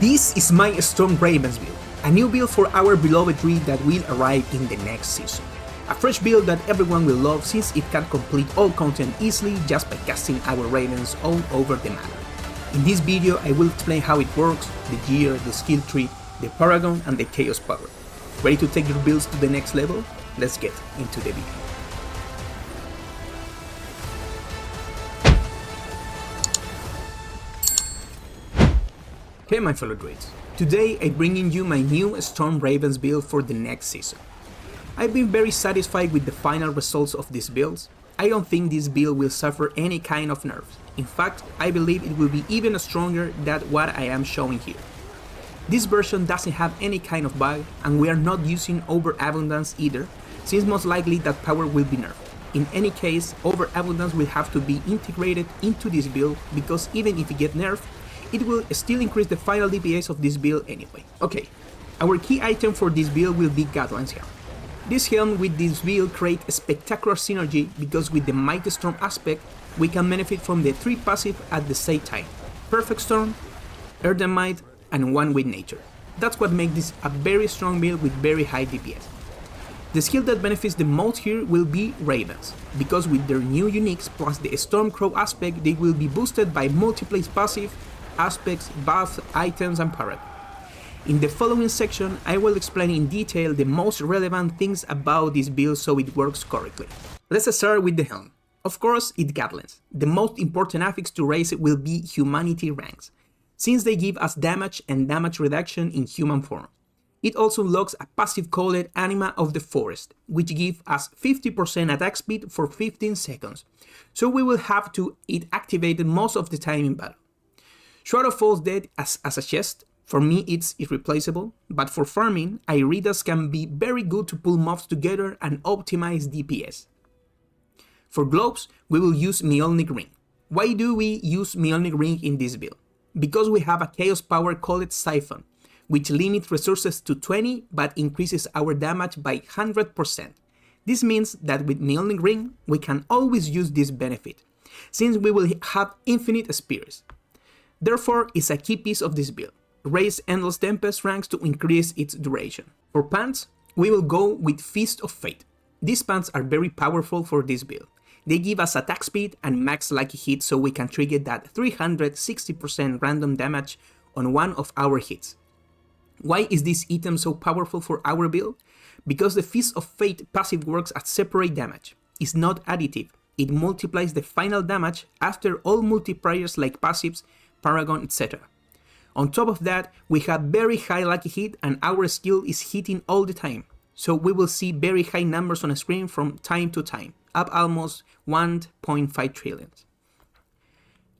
This is my Stormravens build, a new build for our beloved druid that will arrive in the next season. A fresh build that everyone will love since it can complete all content easily just by casting our ravens all over the map. In this video I will explain how it works, the gear, the skill tree, the paragon and the chaos power. Ready to take your builds to the next level? Let's get into the video. Hey my fellow druids, today I'm bringing you my new Stormravens build for the next season. I've been very satisfied with the final results of these builds. I don't think this build will suffer any kind of nerfs. In fact, I believe it will be even stronger than what I am showing here. This version doesn't have any kind of bug, and we are not using overabundance either, since most likely that power will be nerfed. In any case, overabundance will have to be integrated into this build, because even if it gets nerfed, it will still increase the final DPS of this build anyway. Okay, our key item for this build will be Godline's Helm. This helm with this build creates a spectacular synergy because with the Mighty Storm aspect, we can benefit from the 3 passive at the same time: Perfect Storm, Earth and Might, and One with Nature. That's what makes this a very strong build with very high DPS. The skill that benefits the most here will be Ravens, because with their new uniques plus the Stormcrow aspect, they will be boosted by multiple passive, aspects, buffs, items and paragon. In the following section, I will explain in detail the most relevant things about this build so it works correctly. Let's start with the helm. Of course, it Godlines. The most important affix to raise it will be Humanity ranks, since they give us damage and damage reduction in human form. It also unlocks a passive called Anima of the Forest, which gives us 50% attack speed for 15 seconds, so we will have it activated most of the time in battle. Shroud of False Dead as a chest, for me it's irreplaceable, but for farming, Iridas can be very good to pull mobs together and optimize DPS. For gloves, we will use Mjolnir Ring. Why do we use Mjolnir Ring in this build? Because we have a chaos power called Siphon, which limits resources to 20 but increases our damage by 100%. This means that with Mjolnir Ring, we can always use this benefit, since we will have infinite spears. Therefore, it's a key piece of this build. Raise Endless Tempest ranks to increase its duration. For pants, we will go with Feast of Fate. These pants are very powerful for this build. They give us attack speed and max lucky hit so we can trigger that 360% random damage on one of our hits. Why is this item so powerful for our build? Because the Feast of Fate passive works as separate damage. It's not additive. It multiplies the final damage after all multipliers like passives, paragon, etc. On top of that, we have very high lucky hit and our skill is hitting all the time, so we will see very high numbers on a screen from time to time, up almost 1.5 trillion.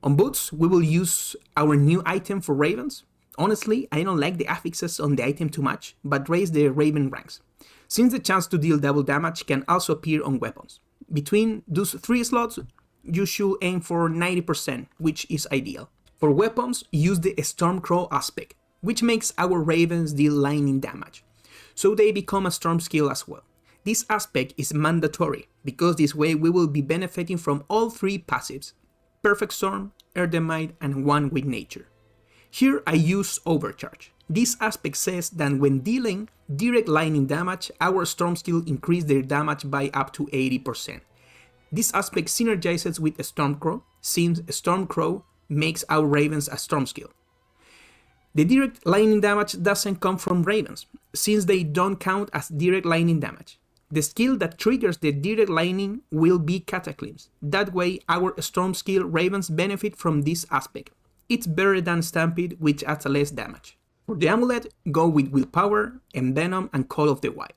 On boots, we will use our new item for ravens. Honestly, I don't like the affixes on the item too much, but raise the raven ranks, since the chance to deal double damage can also appear on weapons. Between those 3 slots, you should aim for 90%, which is ideal. For weapons, use the Stormcrow aspect, which makes our ravens deal lightning damage, so they become a storm skill as well. This aspect is mandatory, because this way we will be benefiting from all 3 passives: Perfect Storm, Earth and Might, and One with Nature. Here I use Overcharge. This aspect says that when dealing direct lightning damage, our storm skill increases their damage by up to 80%. This aspect synergizes with Stormcrow, since Stormcrow makes our ravens a storm skill. The direct lightning damage doesn't come from ravens, since they don't count as direct lightning damage. The skill that triggers the direct lightning will be Cataclysm. That way our storm skill ravens benefit from this aspect. It's better than Stampede, which adds less damage. For the amulet, go with Willpower, Envenom, and Call of the Wild.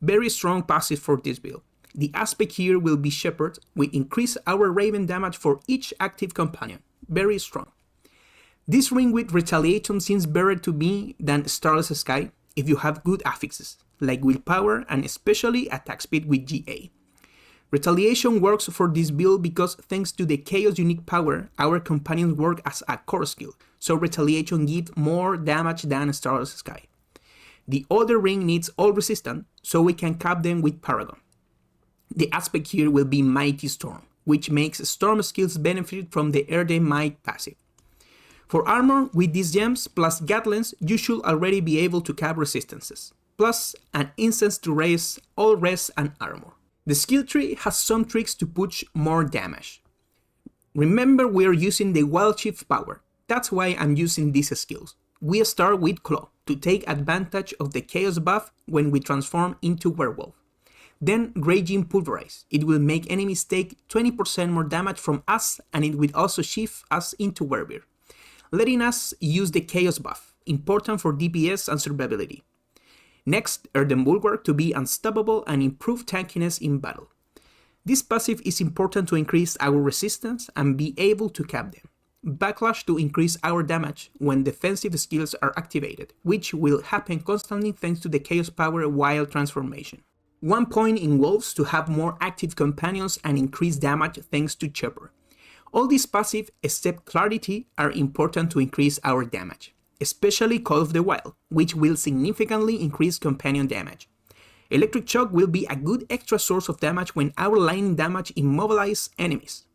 Very strong passive for this build. The aspect here will be Shepherd, which increase our raven damage for each active companion. Very strong. This ring with Retaliation seems better to me than Starless Sky if you have good affixes, like Willpower and especially attack speed with GA. Retaliation works for this build because thanks to the Chaos unique power, our companions work as a core skill, so Retaliation gives more damage than Starless Sky. The other ring needs all resistance, so we can cap them with Paragon. The aspect here will be Mighty Storm, which makes storm skills benefit from the Earth and Might passive. For armor, with these gems plus Gatlens, you should already be able to cap resistances, plus an instance to raise all res and armor. The skill tree has some tricks to push more damage. Remember, we are using the Wild Shift power, that's why I'm using these skills. We start with Claw to take advantage of the Chaos buff when we transform into Werewolf. Then Raging Pulverize, it will make enemies take 20% more damage from us, and it will also shift us into Werewolf, letting us use the Chaos buff, important for DPS and survivability. Next, Earthen Bulwark to be unstoppable and improve tankiness in battle. This passive is important to increase our resistance and be able to cap them. Backlash to increase our damage when defensive skills are activated, which will happen constantly thanks to the Chaos power while transformation. 1 point in Wolves to have more active companions and increase damage thanks to Chopper. All these passive, except Clarity, are important to increase our damage, especially Call of the Wild, which will significantly increase companion damage. Electric Shock will be a good extra source of damage when our lightning damage immobilize enemies.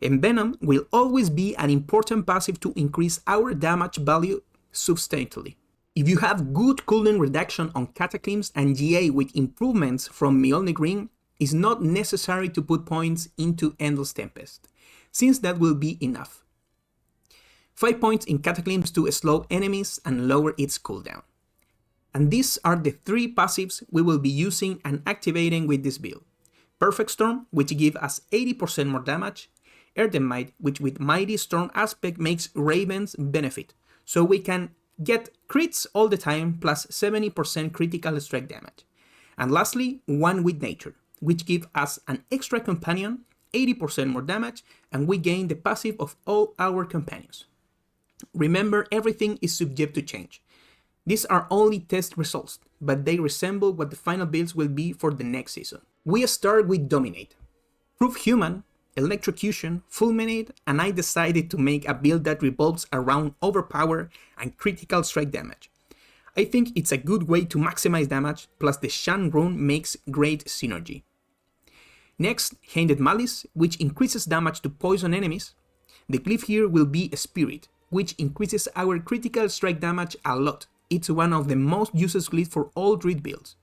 Envenom will always be an important passive to increase our damage value substantially. If you have good cooldown reduction on Cataclysms and GA with improvements from Mjolnir Ring, it's not necessary to put points into Endless Tempest, since that will be enough. 5 points in Cataclysms to slow enemies and lower its cooldown. And these are the 3 passives we will be using and activating with this build. Perfect Storm, which gives us 80% more damage. Earthen Might, which with Mighty Storm aspect makes Ravens benefit, so we can get crits all the time plus 70% critical strike damage. And lastly, One with Nature, which gives us an extra companion, 80% more damage, and we gain the passive of all our companions. Remember, everything is subject to change. These are only test results, but they resemble what the final builds will be for the next season. We start with Dominate, Proof Human, Electrocution, Fulminate, and I decided to make a build that revolves around Overpower and critical strike damage. I think it's a good way to maximize damage, plus the Shan rune makes great synergy. Next, Handed Malice, which increases damage to poison enemies. The glyph here will be Spirit, which increases our critical strike damage a lot. It's one of the most used glyphs for all DRUID builds.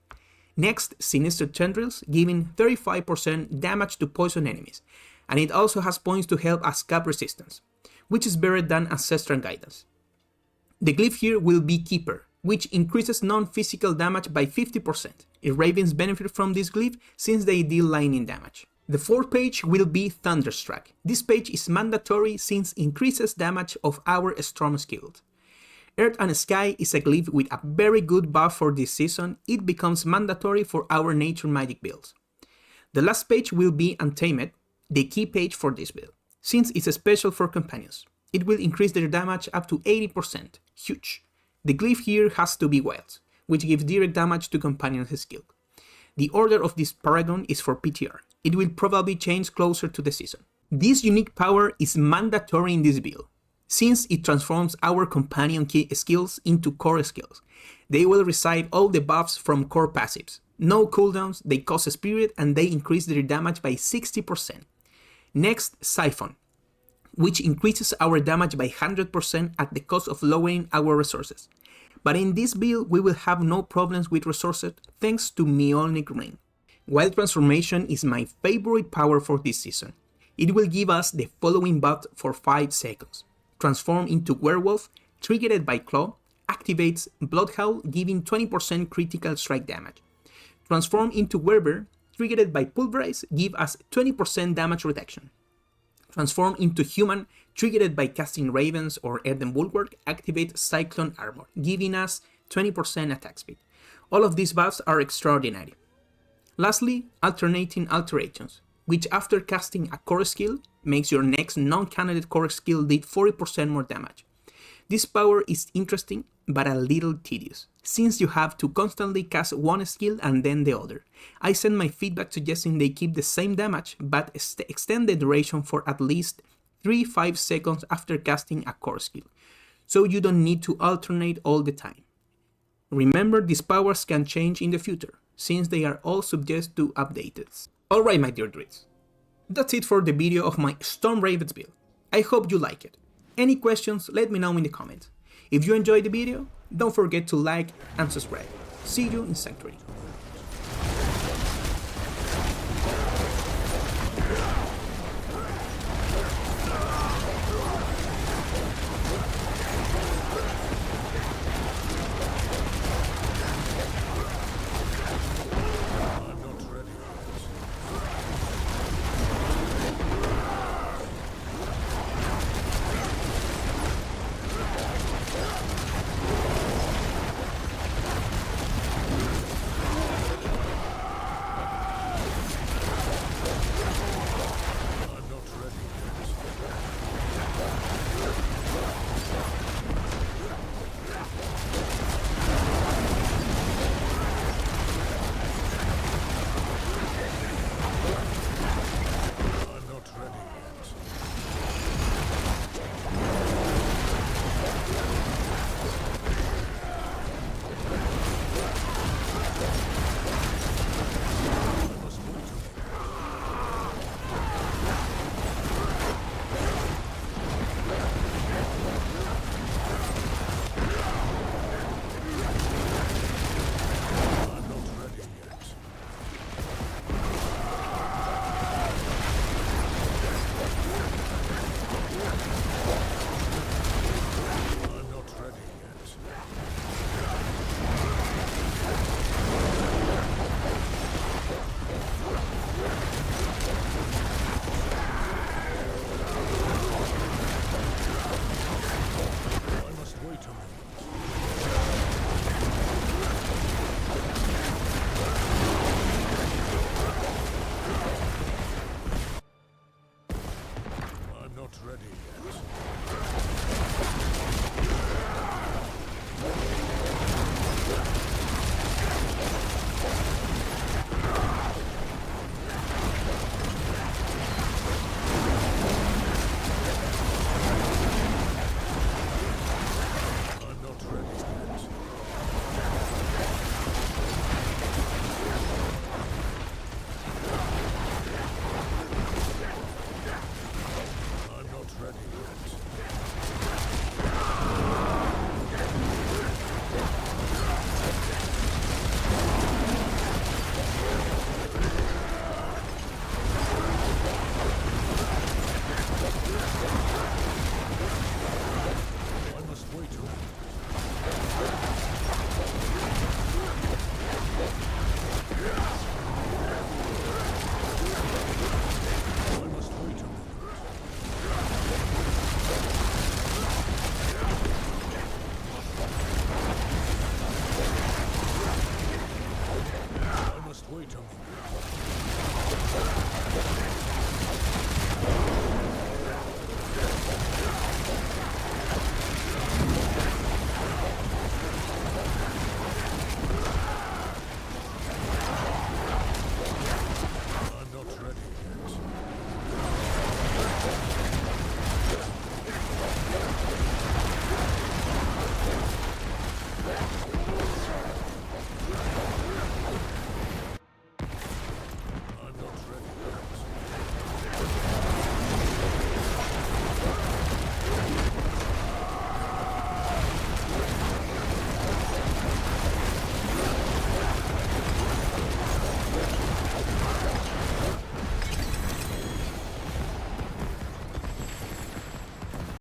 Next, Sinister Tendrils, giving 35% damage to poison enemies, and it also has points to help us cap resistance, which is better than Ancestral Guidance. The glyph here will be Keeper, which increases non-physical damage by 50%. Ravens benefit from this glyph since they deal lightning damage. The 4th page will be Thunderstruck. This page is mandatory since increases damage of our Storm skills. Earth and Sky is a glyph with a very good buff for this season. It becomes mandatory for our Nature Magic builds. The last page will be Untamed, the key page for this build, since it's special for companions. It will increase their damage up to 80%, huge. The glyph here has to be Wild, which gives direct damage to companions' skill. The order of this paragon is for PTR. It will probably change closer to the season. This unique power is mandatory in this build, since it transforms our companion key skills into core skills. They will receive all the buffs from core passives. No cooldowns, they cost spirit, and they increase their damage by 60%. Next, Siphon, which increases our damage by 100% at the cost of lowering our resources. But in this build, we will have no problems with resources thanks to Mjolnir Ring. Wild Transformation is my favorite power for this season. It will give us the following buff for 5 seconds. Transform into Werewolf, triggered by Claw, activates Bloodhowl, giving 20% critical strike damage. Transform into Werber, triggered by Pulverize, give us 20% damage reduction. Transform into Human, triggered by casting Ravens or Earthen Bulwark, activate Cyclone Armor, giving us 20% attack speed. All of these buffs are extraordinary. Lastly, Alternating Alterations, which after casting a core skill, makes your next non-candidate core skill deal 40% more damage. This power is interesting, but a little tedious, since you have to constantly cast one skill and then the other. I sent my feedback suggesting they keep the same damage, but extend the duration for at least 3-5 seconds after casting a core skill, so you don't need to alternate all the time. Remember, these powers can change in the future, since they are all subject to updates. Alright my dear druids, that's it for the video of my Stormravens build. I hope you like it. Any questions, let me know in the comments. If you enjoyed the video, don't forget to like and subscribe. See you in Sanctuary.